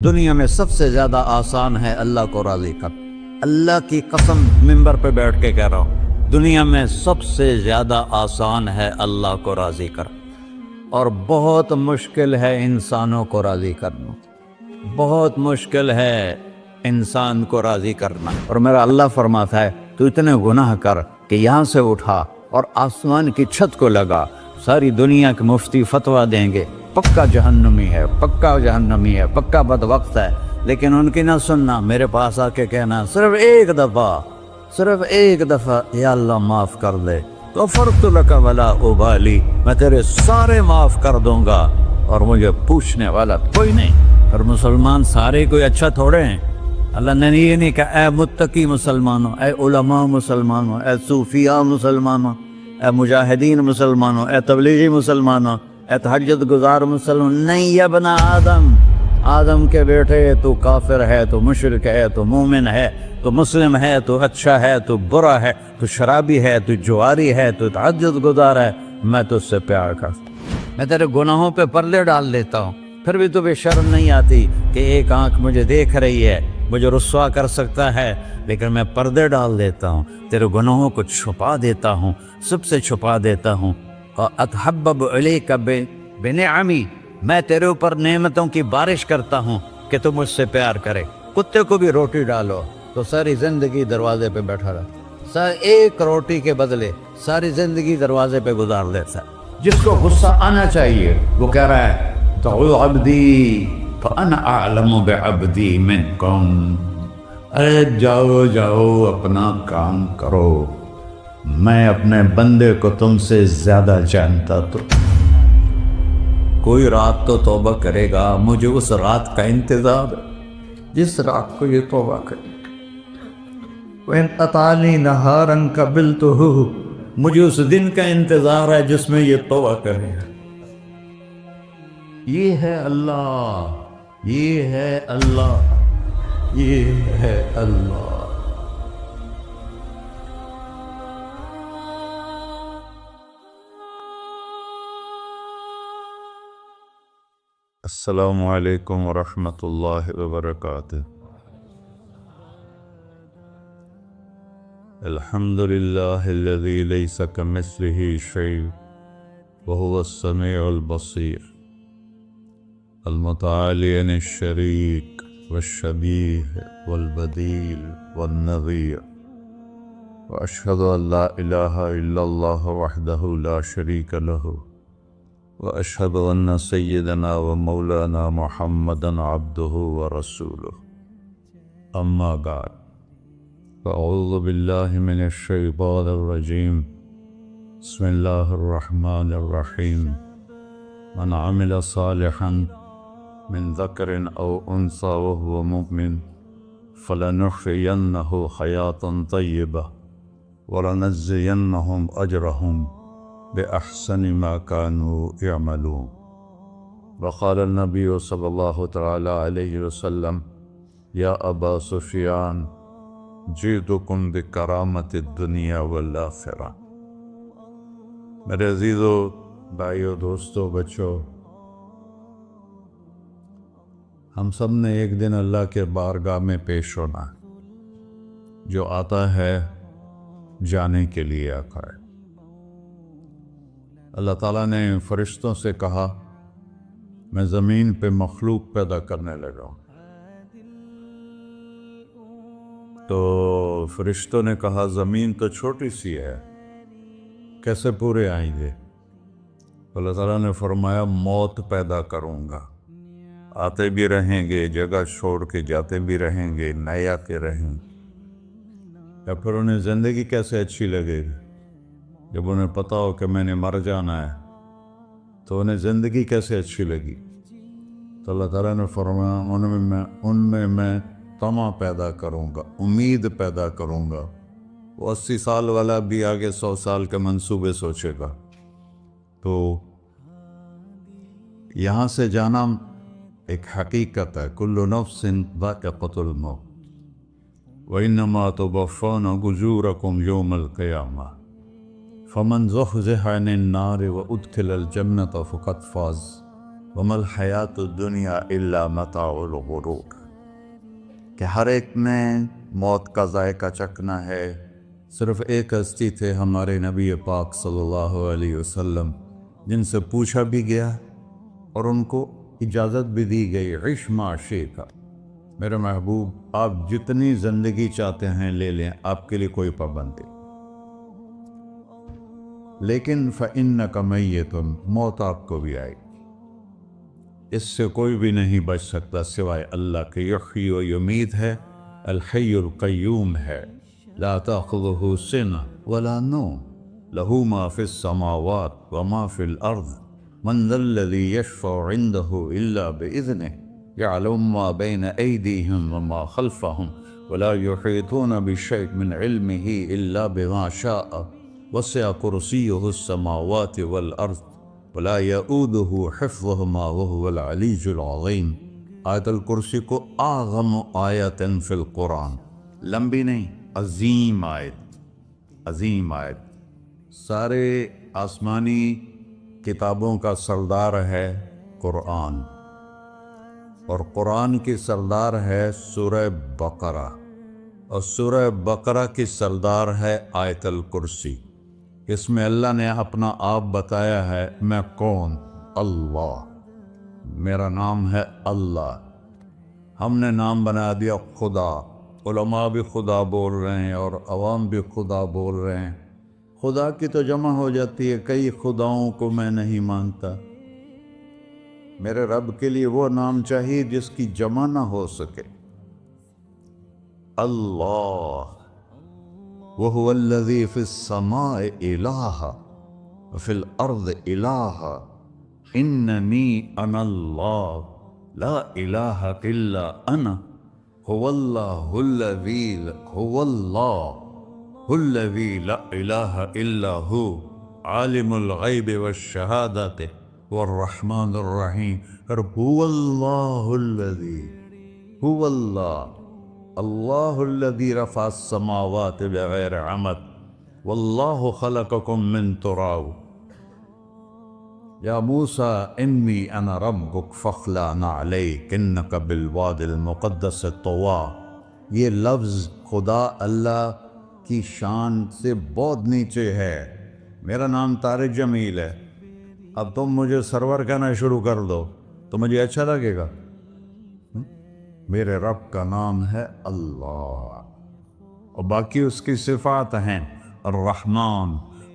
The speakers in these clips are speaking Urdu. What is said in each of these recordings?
دنیا میں سب سے زیادہ آسان ہے اللہ کو راضی کر۔ اللہ کی قسم منبر پہ بیٹھ کے کہہ رہا ہوں، دنیا میں سب سے زیادہ آسان ہے اللہ کو راضی کر، اور بہت مشکل ہے انسانوں کو راضی کرنا، بہت مشکل ہے انسان کو راضی کرنا۔ اور میرا اللہ فرماتا ہے تو اتنے گناہ کر کہ یہاں سے اٹھا اور آسمان کی چھت کو لگا، ساری دنیا کے مفتی فتویٰ دیں گے پکا جہنمی ہے، پکا جہنمی ہے، پکا بدبخت ہے، لیکن ان کی نہ سننا، میرے پاس آ کے کہنا صرف ایک دفعہ یا اللہ معاف کر دے، غفرت لک ولا ابالی، میں تیرے سارے معاف کر دوں گا اور مجھے پوچھنے والا کوئی نہیں۔ اور مسلمان سارے کوئی اچھا تھوڑے ہیں، اللہ نے یہ نہیں کہا اے متقی مسلمانوں، اے علماء مسلمانوں، اے صوفیاء مسلمانوں، اے مجاہدین مسلمانوں، اے تبلیغی مسلمانوں، اے تہجد گزار مسلمان، نہیں یا ابن آدم کے بیٹے، تو کافر ہے، تو مشرک ہے، تو مومن ہے، تو مسلم ہے، تو اچھا ہے، تو برا ہے، تو شرابی ہے، تو جواری ہے، تو تہجد گزار ہے، میں تجھ سے پیار کرتا ہوں، میں تیرے گناہوں پہ پردے ڈال دیتا ہوں، پھر بھی تمہیں شرم نہیں آتی کہ ایک آنکھ مجھے دیکھ رہی ہے، مجھے رسوا کر سکتا ہے، لیکن میں پردے ڈال دیتا ہوں، تیرے گناہوں کو چھپا دیتا ہوں، سب سے چھپا دیتا ہوں۔ اتحبب علیک بنعمی، میں تیرے اوپر نعمتوں کی بارش کرتا ہوں کہ تم مجھ سے پیار کرے۔ کتے کو بھی روٹی ڈالو تو ساری زندگی دروازے پہ بیٹھا رہتا، ایک روٹی کے بدلے ساری زندگی دروازے پہ گزار دیتا ہے۔ جس کو غصہ آنا چاہیے وہ کہہ رہا ہے تو عبدی فانا اعلم بعبدی منکم، ارے جاؤ اپنا کام کرو، میں اپنے بندے کو تم سے زیادہ جانتا۔ تو کوئی رات تو توبہ کرے گا، مجھے اس رات کا انتظار ہے جس رات کو یہ توبہ کرے۔ وَإِنْ أَطَعَنِي نَهَارًا قَبِلْتُهُ، مجھے اس دن کا انتظار ہے جس میں یہ توبہ کرے گا۔ یہ ہے اللہ، یہ ہے اللہ، یہ ہے اللہ۔ السلام علیکم ورحمۃ اللہ وبرکاتہ۔ الحمد للہ الذی لیس کمثلہ شیء وہو السمیع البصیر، المتعالی عن الشریک والشبیہ والبدیل والنظیر، واشہد ان لا الہ الا اللہ وحدہ لا شریک لہ، واشہد ان سیدنا و مولانا محمدا عبدہ ورسولہ، اما بعد فاعوذ باللہ من الشیطان الرجیم، بسم اللہ الرحمن الرحیم، من عمل صالحا من ذکر او انثی وهو مؤمن فلنحیینہ حیاة طیبہ ولنجزینہم اجرہم بأحسن ما كانوا يعملون۔ وقال النبی صلی اللہ تعالی علیہ وسلم یا ابا سفیان جئتکم بکرامت الدنیا والآخرہ۔ میرے عزیزو، بھائیو، دوستو، بچو، ہم سب نے ایک دن اللہ کے بارگاہ میں پیش ہونا ہے۔ جو آتا ہے جانے کے لیے آتا ہے۔ اللہ تعالیٰ نے فرشتوں سے کہا میں زمین پہ مخلوق پیدا کرنے لگا ہوں، تو فرشتوں نے کہا زمین تو چھوٹی سی ہے، کیسے پورے آئیں گے؟ اللہ تعالیٰ نے فرمایا موت پیدا کروں گا، آتے بھی رہیں گے، جگہ چھوڑ کے جاتے بھی رہیں گے، نئے آتے رہیں گے۔ یا پھر انہیں زندگی کیسے اچھی لگے گی؟ جب انہیں پتا ہو کہ میں نے مر جانا ہے تو انہیں زندگی کیسے اچھی لگی؟ تو اللہ تعالیٰ نے فرمایا ان میں میں طمع پیدا کروں گا، امید پیدا کروں گا۔ وہ 80 سال والا بھی آگے 100 سال کے منصوبے سوچے گا۔ تو یہاں سے جانا ایک حقیقت ہے، کل نفس ذائقۃ الموت وإنما توفون أجوركم يوم القيامة فمن زحزح عن النار وأدخل الجنة فقد فاز وما الحیات الدنیا الا متاع الغرور، کہ ہر ایک نے موت کا ذائقہ چکھنا ہے۔ صرف ایک ہستی تھے ہمارے نبی پاک صلی اللہ علیہ وسلم، جن سے پوچھا بھی گیا اور ان کو اجازت بھی دی گئی، عش ما شئت، میرے محبوب آپ جتنی زندگی چاہتے ہیں لے لیں، آپ کے لیے کوئی پابندی، لیکن فإنک میت، موت آپ کو بھی آئے گی، اس سے کوئی بھی نہیں بچ سکتا سوائے اللہ کے۔ یحیی و یمیت ہے، الحی القیوم ہے، لا تأخذہ سنہ ولا نوم، لہ ما فی السماوات وما فی الارض، من ذا الذی یشفع عنده الا بإذنہ، یعلم ما بین ایدیہم وما خلفہم، ولا یحیطون بشیء من علمہ الا بما شاء، وسع کرسیہ السماوات والارض ولا یؤودہ حفظہما وہو العلی العظیم۔ آیت الکرسی کو اعظم آیت فی القرآن، لمبی نہیں، عظیم آیت، عظیم آیت، سارے آسمانی کتابوں کا سردار ہے قرآن، اور قرآن کی سردار ہے سورہ بقرہ، اور سورہ بقرہ کی سردار ہے آیت الکرسی۔ اس میں اللہ نے اپنا آپ بتایا ہے، میں کون؟ اللہ، میرا نام ہے اللہ۔ ہم نے نام بنا دیا خدا، علماء بھی خدا بول رہے ہیں اور عوام بھی خدا بول رہے ہیں۔ خدا کی تو جمع ہو جاتی ہے، کئی خداؤں کو میں نہیں مانتا، میرے رب کے لیے وہ نام چاہیے جس کی جمع نہ ہو سکے۔ اللہ، وَهُوَ الَّذِي فِي السَّمَاءِ إِلَٰهٌ وَفِي الْأَرْضِ إِلَٰهٌ إِنَّنِي أَنَا اللَّهُ لَا إِلَٰهَ إِلَّا أَنَا هُوَ اللَّهُ الَّذِي لَا إِلَٰهَ إِلَّا هُوَ عَالِمُ الْغَيْبِ وَالشَّهَادَةِ وَالرَّحْمَٰنُ الرَّحِيمُ۔ هُوَ اللَّهُ الَّذِي، هُوَ اللہ، اللہ الذی رفع السماوات بغیر عمد، واللہ خلقکم من تراب، یا موسیٰ انی انا ربک فاخلع نعلیک انک بالوادی المقدس طویٰ۔ یہ لفظ خدا اللہ کی شان سے بہت نیچے ہے۔ میرا نام طارق جمیل ہے، اب تم مجھے سرور کہنا شروع کر دو تو مجھے اچھا لگے گا؟ میرے رب کا نام ہے اللہ، اور باقی اس کی صفات ہیں، الرحمن،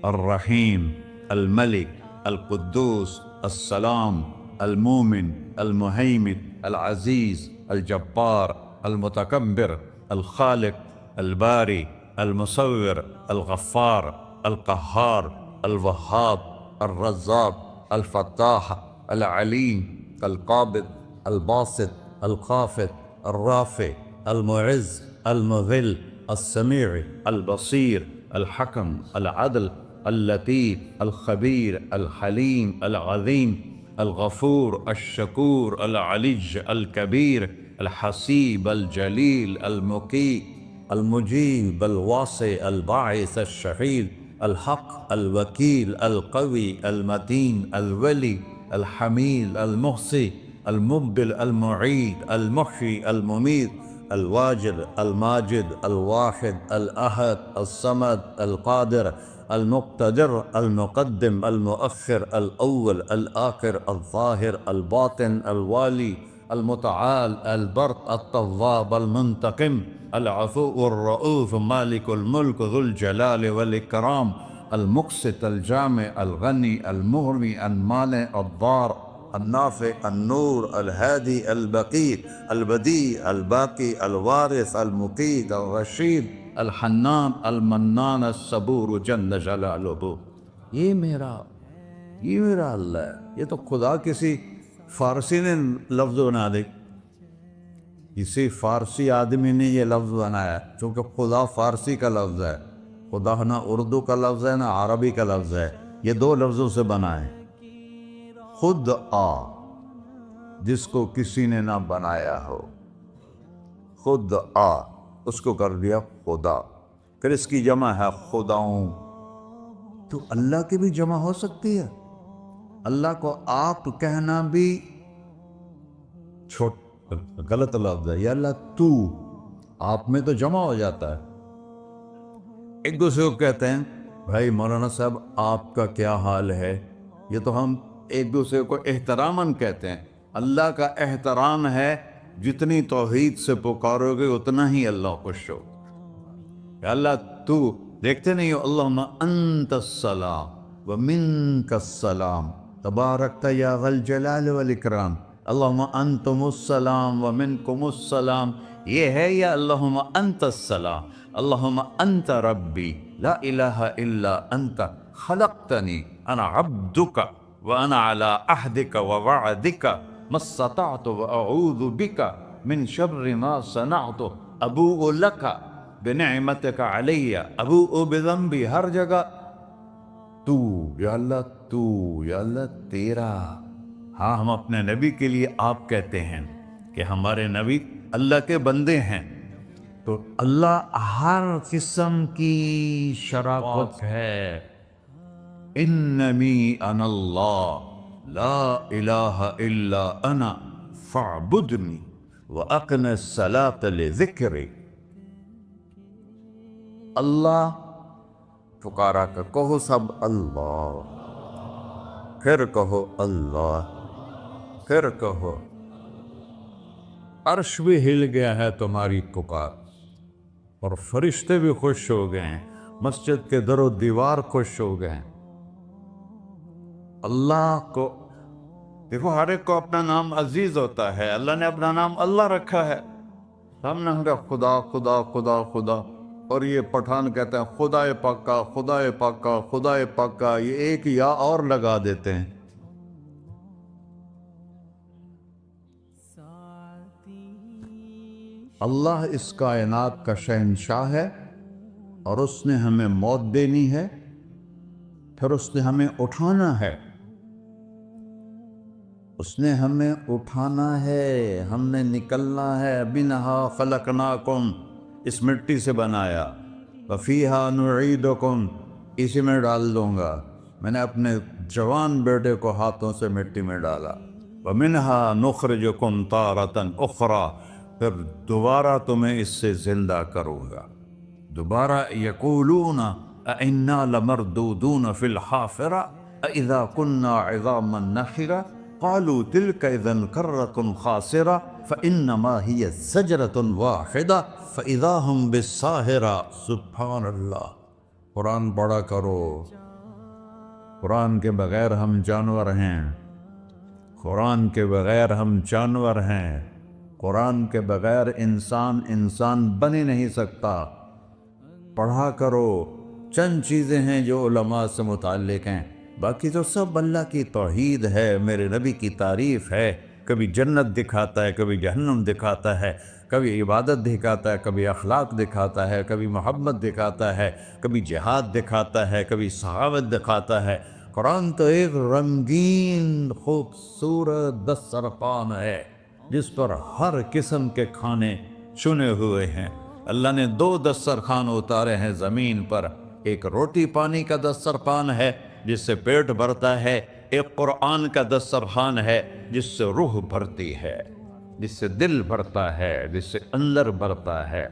الرحیم، الملک، القدوس، السلام، المومن، المہیمن، العزیز، الجبار، المتکبر، الخالق، الباری، المصور، الغفار، القہار، الوہاب، الرزاق، الفتاح، العلیم، القابض، الباسط، الخافض، الرافع، المعز، المذل، السمیع، البصیر، الحکم، العدل، اللطیف، الخبیر، الحلیم، العظیم، الغفور، الشکور، العلی، الکبیر، الحسیب، الجلیل، المقیت، المجیب، الواسع، الباعث، الشہید، الحق، الوکیل، القوی، المتین، الولی، الحمید، المحصی، المبدل، المعید، المحیی، الممیت، الواجد، الماجد، الواحد، الأحد، الصمد، القادر، المقتدر، المقدم، المؤخر، الأول، الآخر، الظاهر، الباطن، الوالي، المتعال، البر، التواب، المنتقم، العفو، الرؤوف، مالك الملك، ذو الجلال والإكرام، المقسط، الجامع، الغني، المغني، المانع، الضار، النافع، النور، الهادي، البقي، البديع، الباقي، الوارث، المقيت، الرشيد، الحنان، المنان، الصبور جل جلالہ۔ یہ میرا اللہ ہے۔ یہ تو خدا کسی فارسی نے لفظ بنا دی، کسی فارسی آدمی نے یہ لفظ بنایا، چونکہ خدا فارسی کا لفظ ہے، خدا نہ اردو کا لفظ ہے نہ عربی کا لفظ ہے، یہ دو لفظوں سے بنا ہے۔ خود آ، جس کو کسی نے نہ بنایا ہو، خود آ، اس کو کر دیا خدا، پھر اس کی جمع ہے خداؤں۔ تو اللہ کی بھی جمع ہو سکتی ہے، اللہ کو آپ کہنا بھی چھوٹ غلط لفظ ہے، یا اللہ تو، آپ میں تو جمع ہو جاتا ہے۔ ایک دوسرے کو کہتے ہیں بھائی مولانا صاحب آپ کا کیا حال ہے، یہ تو ہم ایک دوسرے کو احتراماً کہتے ہیں۔ اللہ کا احترام ہے جتنی توحید سے پکارو گے اتنا ہی اللہ خوش ہو۔ کہ اللہ تو، دیکھتے نہیں ہو اللہم انت السلام ومنک السلام تبارکت یا ذا الجلال والاکرام، اللہم انتم السلام ومنکم السلام، یہ ہے یا اللہم انت السلام، اللہم انت ربی لا الہ الا انت خلقتنی انا عبدک وانا علی عہدک ووعدک ما استطعت واعوذ بک من شر ما صنعت ابوء لک بنعمتک علی ابوء بذنبی، ہر جگہ تو، یا اللہ تو، یا اللہ تیرا۔ ہاں ہم اپنے نبی کے لیے آپ کہتے ہیں کہ ہمارے نبی اللہ کے بندے ہیں، تو اللہ ہر قسم کی شراکت ہے۔ اننی انا اللہ لا الہ الا انا فاعبدنی واقم الصلاۃ لذکری۔ اللہ پکارا کر کہو سب اللہ، پھر کہو اللہ، پھر کہو۔ عرش بھی ہل گیا ہے تمہاری پکار، اور فرشتے بھی خوش ہو گئے ہیں، مسجد کے در و دیوار خوش ہو گئے ہیں۔ اللہ کو دیکھو، ہر ایک کو اپنا نام عزیز ہوتا ہے، اللہ نے اپنا نام اللہ رکھا ہے۔ ہم نے کہا خدا خدا خدا خدا، اور یہ پٹھان کہتے ہیں خدا پاکا خدا پاکا خدا پاکا، یہ ایک یا اور لگا دیتے ہیں۔ اللہ اس کائنات کا شہنشاہ ہے، اور اس نے ہمیں موت دینی ہے، پھر اس نے ہمیں اٹھانا ہے، اس نے ہمیں اٹھانا ہے، ہم نے نکلنا ہے۔ منہا خلقناکم، اس مٹی سے بنایا، وفیہا نعیدکم، اسی میں ڈال دوں گا۔ میں نے اپنے جوان بیٹے کو ہاتھوں سے مٹی میں ڈالا۔ ومنہا نخرجکم تارۃ اخری، پھر دوبارہ تمہیں اس سے زندہ کروں گا۔ دوبارہ یقولون اِنَّا لَمَرْدُودُونَ فِي الْحَافِرَةِ أَإِذَا كُنَّا عِظَامًا نَخِرَةً قَالُوا تِلْكَ إِذًا كَرَّةٌ خَاسِرَةٌ فَإِنَّمَا هِيَ زَجْرَةٌ وَاحِدَةٌ فَإِذَا هُمْ بِالسَّاهِرَةِ۔ سبحان اللہ، قرآن پڑھا کرو۔ قرآن کے بغیر ہم جانور ہیں، قرآن کے بغیر ہم جانور ہیں، قرآن کے بغیر انسان بن ہی نہیں سکتا۔ پڑھا کرو۔ چند چیزیں ہیں جو علماء سے متعلق ہیں، باقی تو سب اللہ کی توحید ہے، میرے نبی کی تعریف ہے۔ کبھی جنت دکھاتا ہے، کبھی جہنم دکھاتا ہے، کبھی عبادت دکھاتا ہے، کبھی اخلاق دکھاتا ہے، کبھی محبت دکھاتا ہے، کبھی جہاد دکھاتا ہے، کبھی صحابت دکھاتا ہے۔ قرآن تو ایک رنگین خوبصورت دسترخوان ہے جس پر ہر قسم کے کھانے چنے ہوئے ہیں۔ اللہ نے 2 دسترخوان اتارے ہیں زمین پر، ایک روٹی پانی کا دسترخوان ہے جس سے پیٹ بھرتا ہے، ایک قرآن کا دسترخوان ہے جس سے روح بھرتی ہے، جس سے دل بھرتا ہے، جس سے اندر بھرتا ہے۔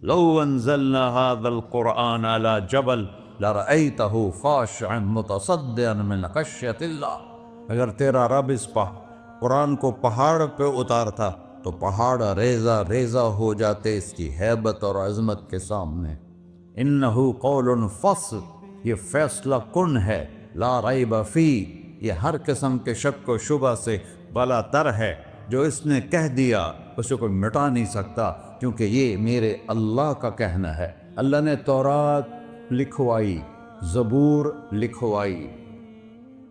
لو انزلنا هذا القرآن على جبل لرأيته خاشعا متصدعا من خشية اللہ، اگر تیرا رب اس قرآن کو پہاڑ پہ اتارتا تو پہاڑ ریزہ ریزہ ہو جاتے اس کی ہیبت اور عظمت کے سامنے۔ انہو قول فصل، یہ فیصلہ کن ہے، لا ریب فی، یہ ہر قسم کے شک و شبہ سے بالا تر ہے۔ جو اس نے کہہ دیا اسے کوئی مٹا نہیں سکتا، کیونکہ یہ میرے اللہ کا کہنا ہے۔ اللہ نے تورات لکھوائی، زبور لکھوائی،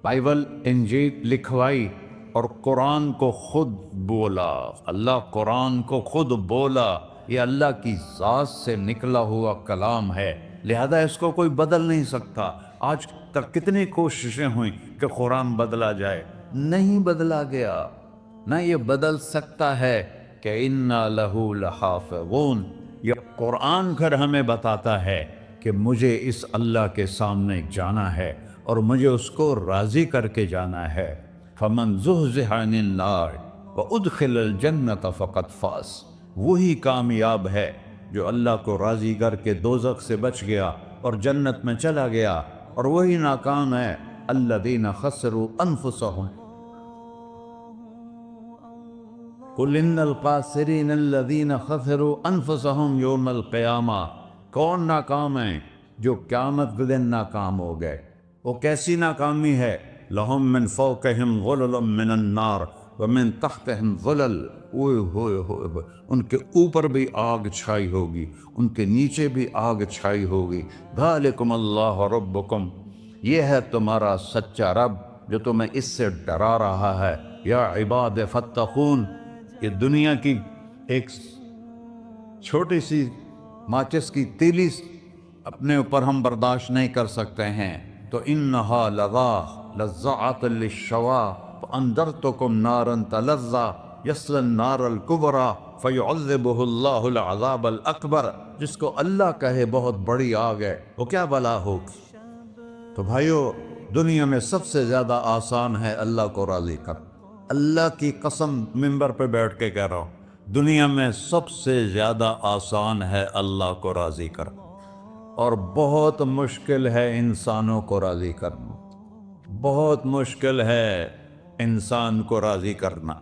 بائبل انجیل لکھوائی، اور قرآن کو خود بولا۔ اللہ قرآن کو خود بولا، یہ اللہ کی ذات سے نکلا ہوا کلام ہے، لہذا اس کو کوئی بدل نہیں سکتا۔ آج تک کتنی کوششیں ہوئیں کہ قرآن بدلا جائے، نہیں بدلا گیا، نہ یہ بدل سکتا ہے کہ اِنَّا لَهُ لَحَافِظُونَ۔ یہ قرآن گھر ہمیں بتاتا ہے کہ مجھے اس اللہ کے سامنے جانا ہے اور مجھے اس کو راضی کر کے جانا ہے۔ فَمَنْ زُحْزِحَ عَنِ النَّارِ وَأُدْخِلَ الْجَنَّةَ فَقَدْ فَازَ، وہی کامیاب ہے جو اللہ کو راضی کر کے دوزخ سے بچ گیا اور جنت میں چلا گیا، اور وہی ناکام ہے الَّذِينَ خَسِرُوا أَنفُسَهُمْ قُلْ إِنَّ الْخَاسِرِينَ الَّذِينَ خَسِرُوا أَنفُسَهُمْ يَوْمَ الْقِيَامَةِ، کون ناکام ہیں؟ جو قیامت کے دن ناکام ہو گئے۔ وہ کیسی ناکامی ہے؟ لَهُم مِّن فَوْقِهِمْ ظُلُلٌ مِّنَ النَّارِ وَمِن تَحْتِهِمْ ظُلَلٌ، ہوئے ان کے اوپر بھی آگ چھائی ہوگی، ان کے نیچے بھی آگ چھائی ہوگی۔ ذَلِكُمُ اللَّهُ رَبُّكُمْ، یہ ہے تمہارا سچا رب جو تمہیں اس سے ڈرا رہا ہے۔ یا عباد فاتقون، یہ دنیا کی ایک چھوٹی سی ماچس کی تیلی اپنے اوپر ہم برداشت نہیں کر سکتے ہیں، تو انہا لَظَّاءَةٌ لِلشَّوَىٰ فَأَنذَرْتُكُمْ نَارًا تَلَظَّىٰ يَصْلَى النَّارَ الْكُبْرَىٰ فَيُعَذِّبُهُ اللَّهُ الْعَذَابَ الْأَكْبَرَ، جس کو اللہ کہے بہت بڑی آگ ہے، وہ کیا بلا ہوگی۔ تو بھائیو، دنیا میں سب سے زیادہ آسان ہے اللہ کو راضی کر۔ اللہ کی قسم منبر پہ بیٹھ کے کہہ رہا ہوں، دنیا میں سب سے زیادہ آسان ہے اللہ کو راضی کر، اور بہت مشکل ہے انسانوں کو راضی کرنا، بہت مشکل ہے انسان کو راضی کرنا۔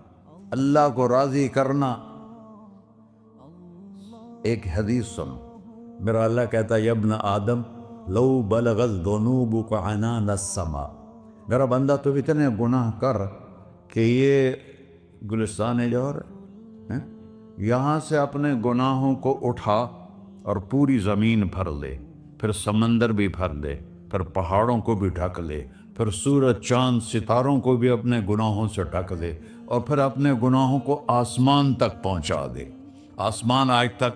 اللہ کو راضی کرنا، ایک حدیث سنو، میرا اللہ کہتا ہے یا ابن آدم لو بلغت ذنوبک عنان السماء، میرا بندہ تو اتنے گناہ کر کہ یہ گلستان جوہر ہے، یہاں سے اپنے گناہوں کو اٹھا اور پوری زمین بھر لے، پھر سمندر بھی بھر لے، پھر پہاڑوں کو بھی ڈھک لے، پھر سورج چاند ستاروں کو بھی اپنے گناہوں سے ڈھک دے، اور پھر اپنے گناہوں کو آسمان تک پہنچا دے۔ آسمان آج تک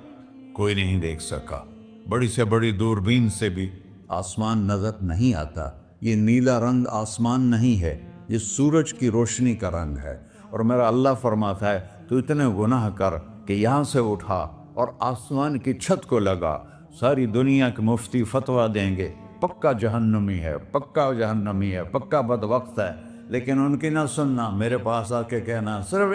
کوئی نہیں دیکھ سکا، بڑی سے بڑی دوربین سے بھی آسمان نظر نہیں آتا۔ یہ نیلا رنگ آسمان نہیں ہے، یہ سورج کی روشنی کا رنگ ہے۔ اور میرا اللہ فرماتا ہے تو اتنے گناہ کر کہ یہاں سے اٹھا اور آسمان کی چھت کو لگا، ساری دنیا کے مفتی فتویٰ دیں گے پکا جہنمی ہے، پکا جہنمی ہے، پکا بدبخت ہے، لیکن ان کی نہ سننا، میرے پاس آ کے کہنا صرف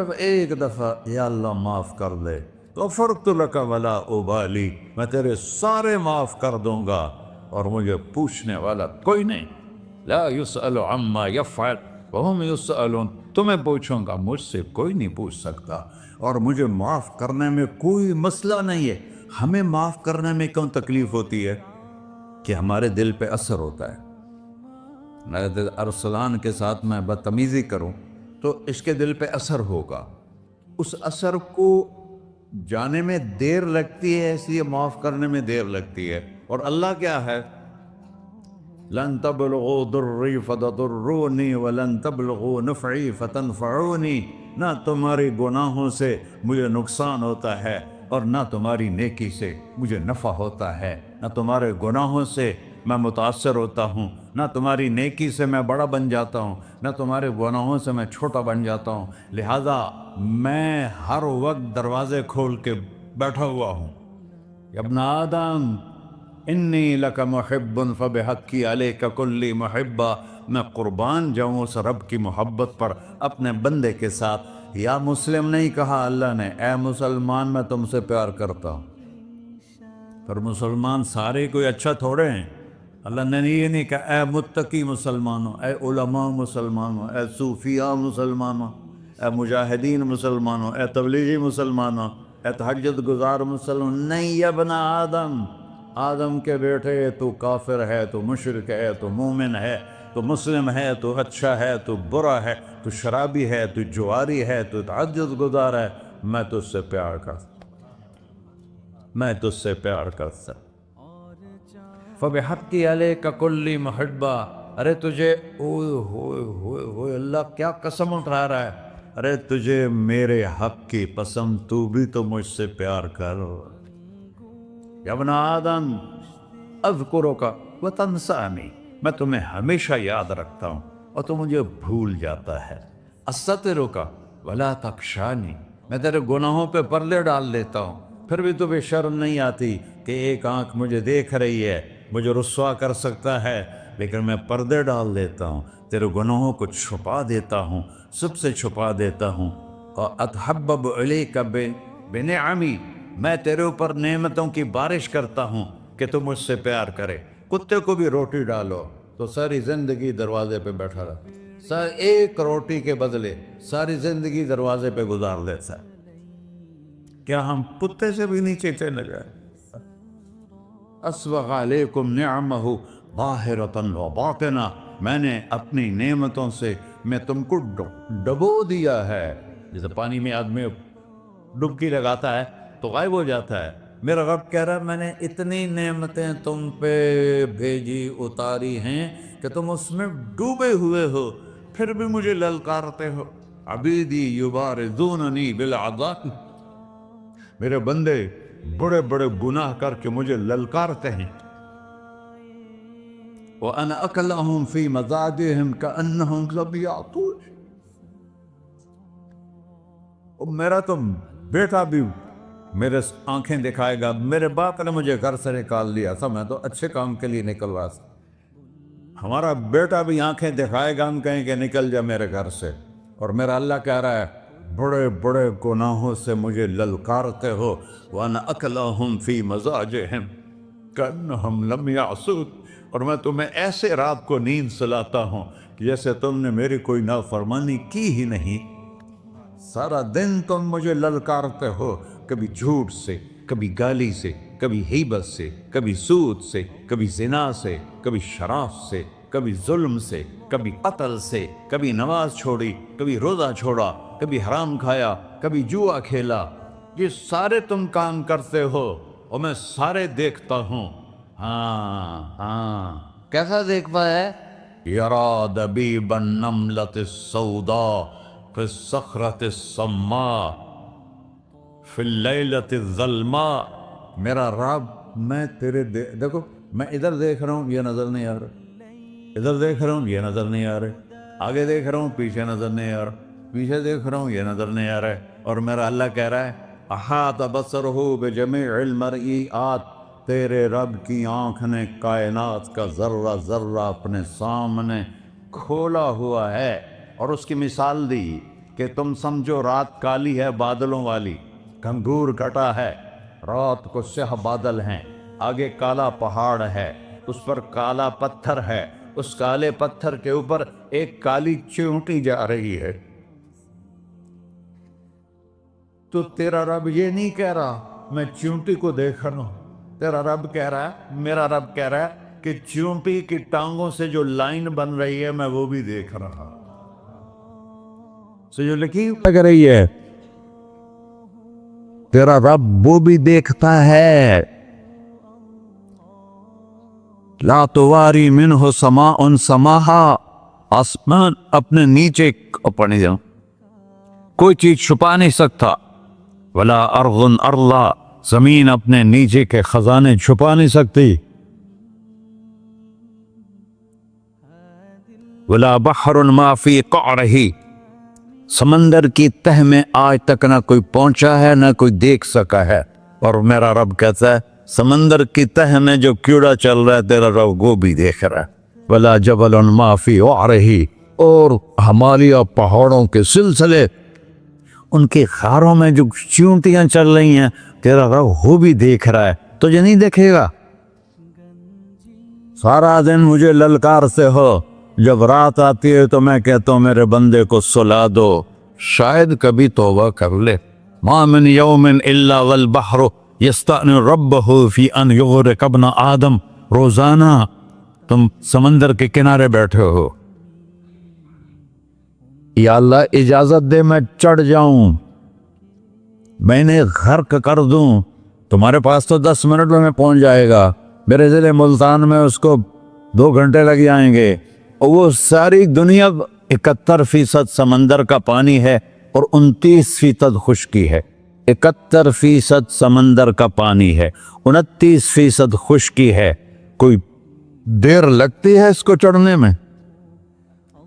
ایک دفعہ یا اللہ معاف کر دے، غفرت لک ولا ابالی، میں تیرے سارے معاف کر دوں گا اور مجھے پوچھنے والا کوئی نہیں۔ لا یسأل عما یفعل وہم یسألون، تمہیں پوچھوں گا، مجھ سے کوئی نہیں پوچھ سکتا، اور مجھے معاف کرنے میں کوئی مسئلہ نہیں ہے۔ ہمیں معاف کرنے میں کیوں تکلیف ہوتی ہے؟ کہ ہمارے دل پہ اثر ہوتا ہے۔ میرے دل ارسلان کے ساتھ میں بدتمیزی کروں تو اس کے دل پہ اثر ہوگا، اس اثر کو جانے میں دیر لگتی ہے، اس لیے معاف کرنے میں دیر لگتی ہے۔ اور اللہ کیا ہے؟ لن تبلغوا ضری فتضرونی ولن تبلغوا نفعی فتنفعونی، نہ تمہاری گناہوں سے مجھے نقصان ہوتا ہے اور نہ تمہاری نیکی سے مجھے نفع ہوتا ہے، نہ تمہارے گناہوں سے میں متاثر ہوتا ہوں، نہ تمہاری نیکی سے میں بڑا بن جاتا ہوں، نہ تمہارے گناہوں سے میں چھوٹا بن جاتا ہوں، لہذا میں ہر وقت دروازے کھول کے بیٹھا ہوا ہوں۔ یا ابن آدم انی لک محب فبحقی علیک کلی محبہ، میں قربان جاؤں اس رب کی محبت پر اپنے بندے کے ساتھ۔ یا مسلم نہیں کہا اللہ نے، اے مسلمان میں تم سے پیار کرتا ہوں۔ پر مسلمان سارے کوئی اچھا تھوڑے ہیں، اللہ نے یہ نہیں کہا اے متقی مسلمانوں، اے علماء مسلمانوں، اے صوفیاء مسلمانوں، اے مجاہدین مسلمانوں، اے تبلیغی مسلمانوں، اے تہجد گزار مسلمان، نہیں یا ابن آدم، آدم کے بیٹے، تو کافر ہے، تو مشرک ہے، تو مومن ہے، تو مسلم ہے، تو اچھا ہے، تو برا ہے، تو شرابی ہے، تو جواری ہے، تو تہجد گزار ہے، میں تجھ سے پیار کرتا، میں تجھ سے پیار کرتا۔ فَبِحَقِّ عَلَيْكَ كُلِّ مُحِبَّةٍ، ارے تجھے اوئے اللہ کیا قسم اٹھا رہا ہے، ارے تجھے میرے حق کی قسم، تو بھی تو مجھ سے پیار کر۔ یا ابن آدم اذکرک وتنسانی، میں تمہیں ہمیشہ یاد رکھتا ہوں اور تو مجھے بھول جاتا ہے۔ استترک ولا تخشانی، میں تیرے گناہوں پہ پردے ڈال دیتا ہوں، پھر بھی تمہیں شرم نہیں آتی کہ ایک آنکھ مجھے دیکھ رہی ہے، مجھے رسوا کر سکتا ہے، لیکن میں پردے ڈال دیتا ہوں، تیرے گناہوں کو چھپا دیتا ہوں، سب سے چھپا دیتا ہوں. اور اتحبب الیک بنعمی، میں تیرے اوپر نعمتوں کی بارش کرتا ہوں کہ تو مجھ سے پیار کرے. کتے کو بھی روٹی ڈالو تو ساری زندگی دروازے پہ بیٹھا رہا، ایک روٹی کے بدلے ساری زندگی دروازے پہ گزار دیتا ہے. کیا ہم کتے سے بھی نیچے چلے گئے؟ اسبغ علیکم نعمہ ظاہرۃ و باطنہ، میں نے اپنی نعمتوں سے میں تم کو ڈبو دیا ہے. جیسے پانی میں آدمی ڈبکی لگاتا ہے تو غائب ہو جاتا ہے، میرا رب کہہ رہا ہے میں نے اتنی نعمتیں تم پہ بھیجی اتاری ہیں کہ تم اس میں ڈوبے ہوئے ہو، پھر بھی مجھے للکارتے ہو. عبیدی یبارزوننی بالعذاب، میرے بندے بڑے بڑے گناہ کر کے مجھے للکارتے ہیں. وَأَنَا أَكْلَهُمْ فِي مَزَاجِهِمْ كَأَنَّهُمْ لَبِيَعْطُونَ، میرا تو بیٹا بھی میرے آنکھیں دکھائے گا. میرے باپ نے مجھے گھر سے نکال دیا تھا، میں تو اچھے کام کے لیے نکل رہا تھا. ہمارا بیٹا بھی آنکھیں دکھائے گا، ہم کہیں کہ نکل جا میرے گھر سے. اور میرا اللہ کہہ رہا ہے بڑے بڑے گناہوں سے مجھے للکارتے ہو. وَأَنَا أَكْلَهُمْ فِي مَزَاجِهِمْ كَأَنَّهُمْ لَمْ يَعْصُونِ، اور میں تمہیں ایسے رات کو نیند سلاتا ہوں کہ جیسے تم نے میری کوئی نافرمانی کی ہی نہیں. سارا دن تم مجھے للکارتے ہو، کبھی جھوٹ سے، کبھی گالی سے، کبھی غیبت سے، کبھی سود سے، کبھی زنا سے، کبھی شراب سے، کبھی ظلم سے، کبھی قتل سے، کبھی نماز چھوڑی، کبھی روزہ چھوڑا، کبھی حرام کھایا، کبھی جوا کھیلا. یہ سارے تم کام کرتے ہو اور میں سارے دیکھتا ہوں. ہاں کیسا دیکھتا ہے؟ یرا دبیب النملۃ السوداء فی الصخرۃ الصماء فی اللیلۃ الظلماء. میرا رب میں تیرے دیکھو، میں ادھر دیکھ رہا ہوں یہ نظر نہیں آ رہا، ادھر دیکھ رہا ہوں یہ نظر نہیں آ رہا، آگے دیکھ رہا ہوں پیچھے نظر نہیں آ رہا، پیچھے دیکھ رہا ہوں یہ نظر نہیں آ رہا ہے. اور میرا اللہ کہہ رہا ہے احاط بصرہ بجمیع المرئیات، تیرے رب کی آنکھ نے کائنات کا ذرہ ذرہ اپنے سامنے کھولا ہوا ہے. اور اس کی مثال دی کہ تم سمجھو رات کالی ہے بادلوں والی، گھنگور کٹا ہے، رات کو سیاہ بادل ہیں، آگے کالا پہاڑ ہے، اس پر کالا پتھر ہے، اس کالے پتھر کے اوپر ایک کالی چیونٹی جا رہی ہے. تو تیرا رب یہ نہیں کہہ رہا میں چیونٹی کو دیکھ رہا ہوں، تیرا رب کہہ رہا ہے، میرا رب کہہ رہا ہے کہ چیونٹی کی ٹانگوں سے جو لائن بن رہی ہے میں وہ بھی دیکھ رہا ہوں. جو لکیر لگ رہی ہے تیرا رب وہ بھی دیکھتا ہے. لا تواری منہ سماء سماہا، آسمان اپنے نیچے پڑھنے جاؤں کوئی چیز چھپا نہیں سکتا. ولا ارض ارضا، زمین اپنے نیچے کے خزانے چھپا نہیں سکتی. ولا بحر ما فی قعرہ، سمندر کی تہ میں آج تک نہ کوئی پہنچا ہے نہ کوئی دیکھ سکا ہے. اور میرا رب کہتا ہے سمندر کی تہ میں جو کیڑا چل رہا ہے تیرا رب وہ بھی دیکھ رہا ہے. ولا جبل ما فی وعرہ، اور ہمالیہ پہاڑوں کے سلسلے ان کے خاروں میں جو چیونٹیاں چل رہی ہیں تیرا رب وہ بھی دیکھ رہا ہے. تجھے نہیں دیکھے گا؟ سارا دن مجھے للکار سے ہو، جب رات آتی ہے تو میں کہتا ہوں میرے بندے کو سلا دو، شاید کبھی توبہ کر لے. ما من یوم الا والبحر یستأنس ربہ فی ان یغرق ابن آدم. روزانہ تم سمندر کے کنارے بیٹھے ہو، یا اللہ اجازت دے میں چڑھ جاؤں، میں نے غرق کر دوں. تمہارے پاس تو 10 منٹ میں پہنچ جائے گا، میرے ضلع ملتان میں اس کو 2 گھنٹے لگ جائیں گے. اور وہ ساری دنیا 71% سمندر کا پانی ہے اور 29% خشکی ہے. 71% سمندر کا پانی ہے، 29% خشکی ہے. کوئی دیر لگتی ہے اس کو چڑھنے میں؟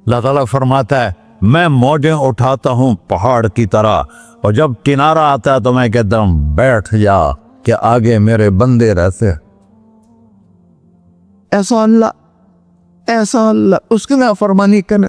اللہ تعالیٰ فرماتا ہے میں موجیں اٹھاتا ہوں پہاڑ کی طرح، اور جب کنارہ آتا ہے تو میں کہتا ہوں بیٹھ جا کہ آگے میرے بندے رہتے. ایسا اللہ اس کی نافرمانی کرنا.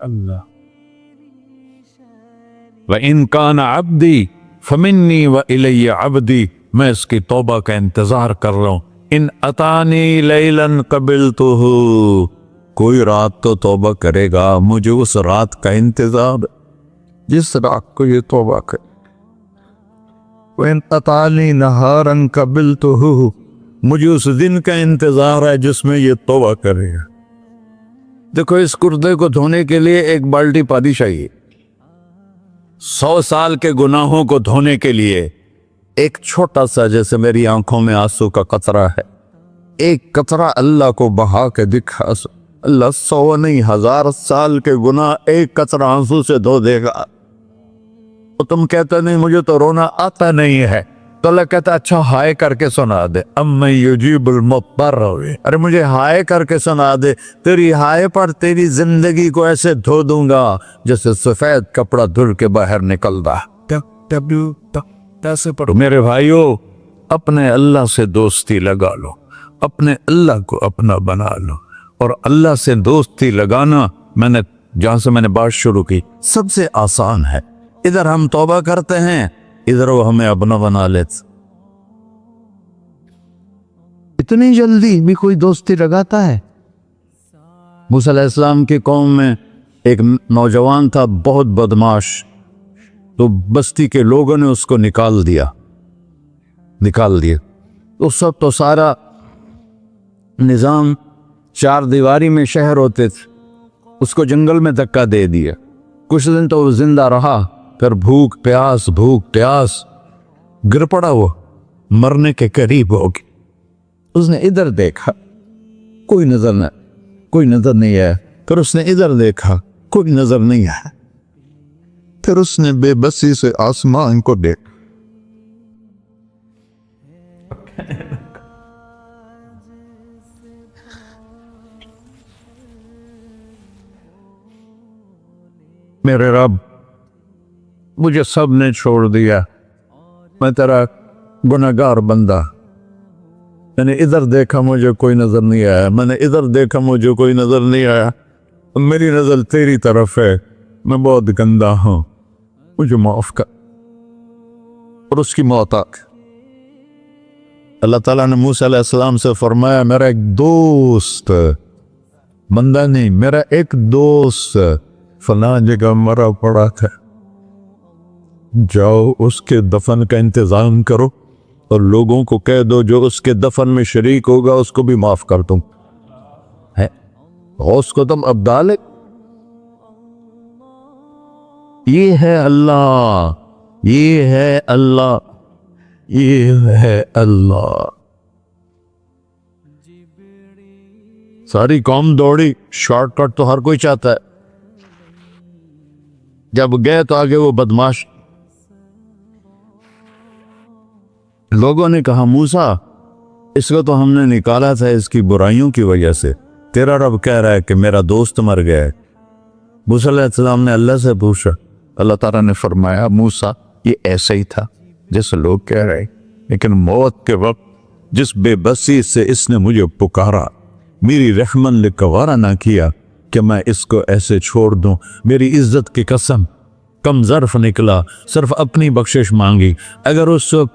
اللہ وَإِن كَانَ عَبْدِي فَمِنِّي وَإِلَيَّ عَبْدِي، میں اس کی توبہ کا انتظار کر رہا ہوں. ان اتانی لیلاً قبلتہ، کوئی رات تو توبہ کرے گا، مجھے اس رات کا انتظار جس رات کو یہ توبہ کرے. وَإِن أَطَانِي نَهَارًا قَبِلْتُهُ، مجھے اس دن کا انتظار ہے جس میں یہ توبہ کرے گا. دیکھو اس کردے کو دھونے کے لیے ایک بالٹی پانی چاہیے. 100 سال کے گناہوں کو دھونے کے لیے ایک چھوٹا سا، جیسے میری آنکھوں میں آنسو کا قطرہ ہے، ایک قطرہ اللہ کو بہا کے دکھا، اللہ 100 نہیں 1000 سال کے گناہ ایک قطرہ آنسو سے دھو دے گا. تو تم کہتے نہیں مجھے تو رونا آتا نہیں ہے، تو اللہ کہتا اچھا ہائے کر کے سنا دے. اَمَّن يُجِيبُ الْمُضْطَرَّ، ارے مجھے ہائے کر کے سنا دے، تیری ہائے پر تیری زندگی کو ایسے دھو دوں گا جیسے سفید کپڑا دھل کے باہر نکلتا. میرے بھائیو، اپنے اللہ سے دوستی لگا لو، اپنے اللہ کو اپنا بنا لو. اور اللہ سے دوستی لگانا، میں نے بات شروع کی، سب سے آسان ہے. ادھر ہم توبہ کرتے ہیں، ادھر وہ ہمیں اپنا بنا لیتے. اتنی جلدی بھی کوئی دوستی لگاتا ہے؟ موسیٰ علیہ السلام کی قوم میں ایک نوجوان تھا بہت بدماش، تو بستی کے لوگوں نے اس کو نکال دیا. اس وقت تو سارا نظام 4 دیواری میں شہر ہوتے تھے، اس کو جنگل میں دھکا دے دیا. کچھ دن تو وہ زندہ رہا، پھر بھوک پیاس گر پڑا، وہ مرنے کے قریب ہو گیا. اس نے ادھر دیکھا، کوئی نظر نہیں آیا. پھر اس نے ادھر دیکھا، کوئی نظر نہیں آیا. پھر اس نے بے بسی سے آسمان کو دیکھا. میرے رب، مجھے سب نے چھوڑ دیا، میں تیرا گناہگار بندہ. میں نے ادھر دیکھا مجھے کوئی نظر نہیں آیا، میں نے ادھر دیکھا مجھے کوئی نظر نہیں آیا. میری نظر تیری طرف ہے، میں بہت گندا ہوں، مجھے معاف کر. اور اس کی موت آ گئی. اللہ تعالیٰ نے موسیٰ علیہ السلام سے فرمایا میرا ایک دوست، بندہ نہیں، میرا ایک دوست فلاں جگہ مرا پڑا تھا، جاؤ اس کے دفن کا انتظام کرو اور لوگوں کو کہہ دو جو اس کے دفن میں شریک ہوگا اس کو بھی معاف کر دوں. غوث کو تم ابدال ہے. یہ ہے اللہ، یہ ہے اللہ، یہ ہے اللہ. ساری قوم دوڑی، شارٹ کٹ تو ہر کوئی چاہتا ہے. جب گئے تو آگے وہ بدماش. لوگوں نے کہا موسیٰ اس کو تو ہم نے نکالا تھا اس کی برائیوں کی وجہ سے، تیرا رب کہہ رہا ہے کہ میرا دوست مر گیا ہے. موسیٰ علیہ السلام نے اللہ سے پوچھا، اللہ تعالیٰ نے فرمایا موسیٰ یہ ایسا ہی تھا جیسے لوگ کہہ رہے، لیکن موت کے وقت جس بے بسی سے اس نے مجھے پکارا، میری رحمن نے گوارا نہ کیا کہ میں اس کو ایسے چھوڑ دوں. میری عزت کی قسم، کم ظرف نکلا، صرف اپنی بخشش مانگی. اگر اس وقت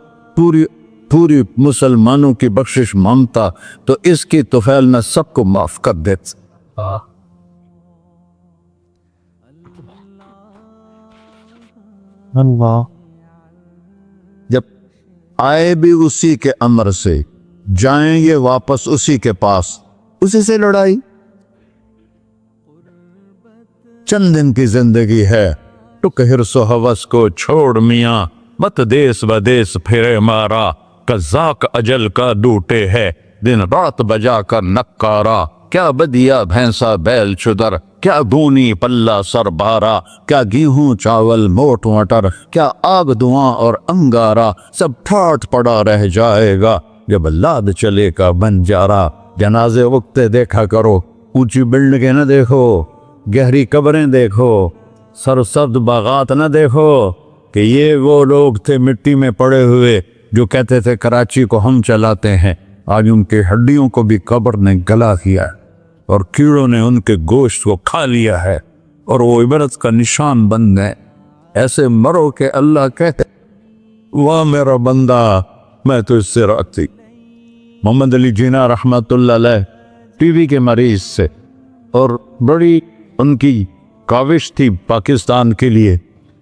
پوری مسلمانوں کی بخشش مانگتا تو اس کی طفیل میں سب کو معاف کر دیتا. اللہ جب آئے بھی اسی کے امر سے، جائیں گے واپس اسی کے پاس، اسی سے لڑائی. چند دن کی زندگی ہے، ٹک حرص و ہوس کو چھوڑ میاں، مت دیس بدیس پھرے مارا، قزاق اجل کا ڈوٹے ہے، دن رات بجا کر نکارا. کیا بدیا بھینسا بیل چدر، کیا بونی پلہ سر بارا، کیا گیہوں چاول موٹ مٹر، کیا آگ دھواں اور انگارا، سب ٹھاٹ پڑا رہ جائے گا جب لاد چلے کا بنجارا. جنازے وقتے دیکھا کرو، اونچی بلڈنگیں نہ دیکھو، گہری قبریں دیکھو، سرسبز باغات نہ دیکھو کہ یہ وہ لوگ تھے مٹی میں پڑے ہوئے جو کہتے تھے کراچی کو ہم چلاتے ہیں. آج ان کے ہڈیوں کو بھی قبر نے گلا کیا اور کیڑوں نے ان کے گوشت کو کھا لیا ہے اور وہ عبرت کا نشان بن گئے. ایسے مرو کہ اللہ کہتے واہ میرا بندہ میں تو اس سے راضی. محمد علی جناح رحمۃ اللہ علیہ ٹی بی کے مریض سے، اور بڑی ان کی کاوش تھی پاکستان کے لیے.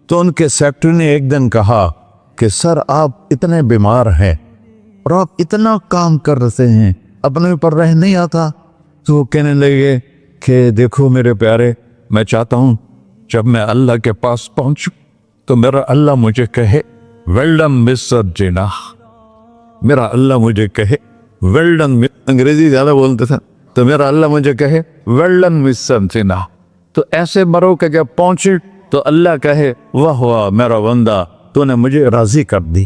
تو ان کے سیکٹری نے ایک دن کہا کہ سر آپ اتنے بیمار ہیں اور آپ اتنا کام کر رہے ہیں، اپنے اوپر رہ نہیں آتا. تو وہ کہنے لگے کہ دیکھو میرے پیارے، میں چاہتا ہوں جب میں اللہ کے پاس پہنچوں تو میرا اللہ مجھے کہے ویل ڈن مسٹر جناح. میرا اللہ مجھے کہے ویل ڈن. انگریزی زیادہ بولتے تھے تو میرا اللہ مجھے کہے ویل ڈن مسٹر جناح. تو ایسے مرو کہ جب پہنچے تو اللہ کہے واہ واہ میرا بندہ تو نے مجھے راضی کر دی.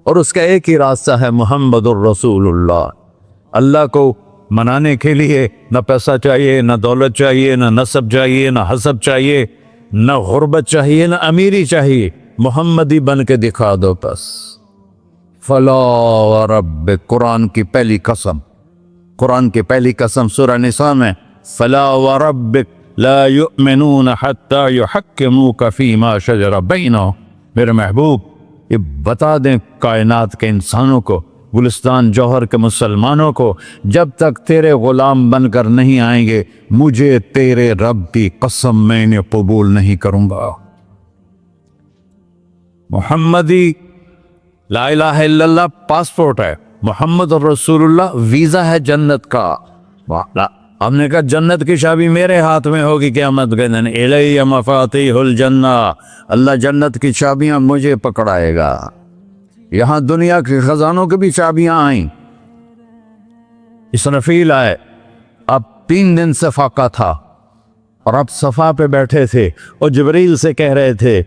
اور اس کا ایک ہی راستہ ہے محمد الرسول اللہ. اللہ کو منانے کے لیے نہ پیسہ چاہیے، نہ دولت چاہیے، نہ نسب چاہیے، نہ حسب چاہیے، نہ غربت چاہیے، نہ امیری چاہیے. محمدی بن کے دکھا دو بس. فلا وربک، قرآن کی پہلی قسم، قرآن کی پہلی قسم سورہ نساء میں فلا وربک لا یؤمنون حتی یحکموک فیما شجر بینہم. میرے محبوب یہ بتا دیں کائنات کے انسانوں کو، گلستان جوہر کے مسلمانوں کو، جب تک تیرے غلام بن کر نہیں آئیں گے مجھے تیرے رب کی قسم میں انہیں قبول نہیں کروں گا. محمدی لا الہ الا اللہ پاسپورٹ ہے، محمد الرسول اللہ ویزا ہے جنت کا. ہم نے کہا جنت کی چابی میرے ہاتھ میں ہوگی قیامت کے دن. الی مفاتیح الجنہ، اللہ جنت کی چابیاں مجھے پکڑائے گا. یہاں دنیا کے خزانوں کی بھی چابیاں آئیں. اسرافیل آئے، اب 3 دن سے فاقہ تھا اور اب صفا پہ بیٹھے تھے اور جبریل سے کہہ رہے تھے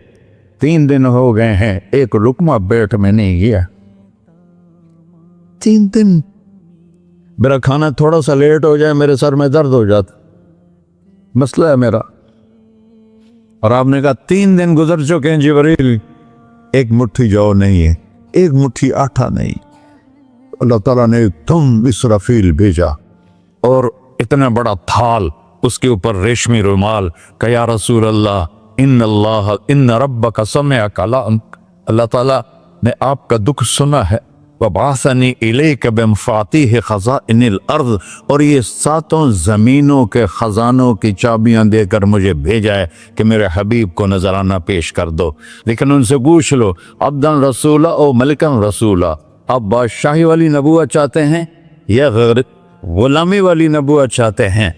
3 دن ہو گئے ہیں ایک لقمہ پیٹ میں نہیں گیا. 3 دن میرا کھانا تھوڑا سا لیٹ ہو جائے میرے سر میں درد ہو جاتا، مسئلہ ہے میرا. اور آپ نے کہا 3 دن گزر چکے ہیں جبریل، ایک مٹھی جو نہیں ہے، ایک مٹھی آٹا نہیں. اللہ تعالیٰ نے تم اسرافیل بھیجا اور اتنا بڑا تھال، اس کے اوپر ریشمی رومال، کہ یا رسول اللہ ان ربک سمع کلامک، اللہ تعالیٰ نے آپ کا دکھ سنا ہے. وَبَعَثَنِي إِلَيْكَ بِمَفَاتِيحِ خَزَائِنِ الْأَرْضِ، اور یہ 7 زمینوں کے خزانوں کی چابیاں دے کر مجھے بھیجا ہے کہ میرے حبیب کو نذرانہ پیش کر دو. لیکن ان سے پوچھ لو عبدًا رسولہ او ملکن رسولہ، آپ بادشاہی والی نبوت چاہتے ہیں یا غیر غلامی والی نبوت چاہتے ہیں؟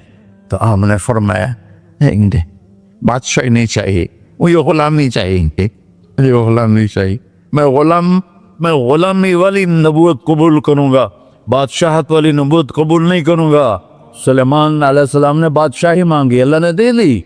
تو آپ نے فرمایا نہیں، بادشاہی نہیں چاہیے، مجھے غلامی چاہیے، مجھے غلامی چاہیے. میں غلامی والی نبوت قبول کروں گا، بادشاہت والی نبوت قبول نہیں کروں گا. سلیمان علیہ السلام نے بادشاہی مانگی، اللہ نے دے دی،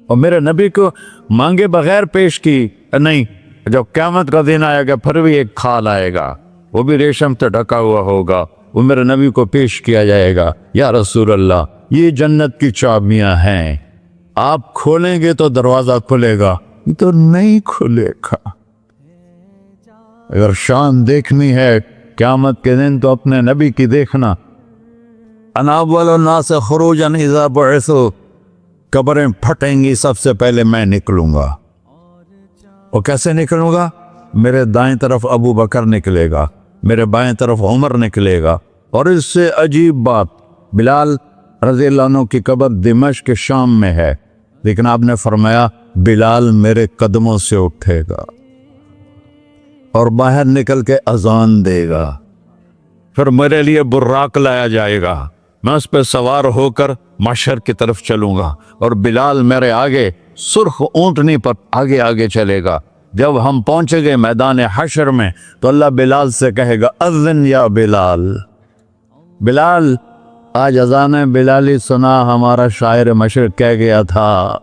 اور میرے نبی کو مانگے بغیر پیش کی نہیں. جب قیامت کا دن آئے گا پھر بھی ایک کھال آئے گا، وہ بھی ریشم سے ڈھکا ہوا ہوگا، وہ میرے نبی کو پیش کیا جائے گا. یا رسول اللہ یہ جنت کی چابیاں ہیں، آپ کھولیں گے تو دروازہ کھلے گا، تو نہیں کھلے گا. اگر شان دیکھنی ہے قیامت کے دن تو اپنے نبی کی دیکھنا. انا اول الناس خروجا اذا بعثوا، قبریں پھٹیں گی سب سے پہلے میں نکلوں گا. اور کیسے نکلوں گا؟ میرے دائیں طرف ابو بکر نکلے گا، میرے بائیں طرف عمر نکلے گا. اور اس سے عجیب بات، بلال رضی اللہ عنہ کی قبر دمشق کے شام میں ہے، لیکن آپ نے فرمایا بلال میرے قدموں سے اٹھے گا اور باہر نکل کے اذان دے گا. پھر میرے لیے براق لایا جائے گا، میں اس پہ سوار ہو کر محشر کی طرف چلوں گا، اور بلال میرے آگے سرخ اونٹنی پر آگے آگے چلے گا. جب ہم پہنچے گئے میدان حشر میں تو اللہ بلال سے کہے گا اذن یا بلال. بلال آج اذان بلالی سنا، ہمارا شاعر مشرق کہہ گیا تھا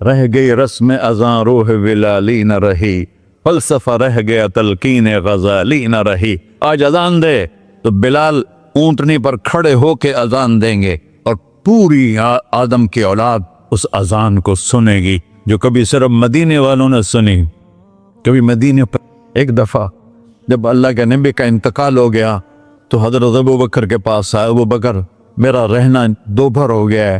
رہ گئی رسم اذان روح بلالی نہ رہی، فلسفہ رہ گیا تلقین غزالی نہ رہی. آج اذان دے تو بلال اونٹنی پر کھڑے ہو کے اذان دیں گے، اور پوری آدم کی اولاد اس اذان کو سنے گی جو کبھی صرف مدینے والوں نے سنی. کبھی مدینے پر ایک دفعہ جب اللہ کے نبی کا انتقال ہو گیا تو حضرت ابو بکر کے پاس آئے، ابو بکر میرا رہنا دوپہر ہو گیا ہے،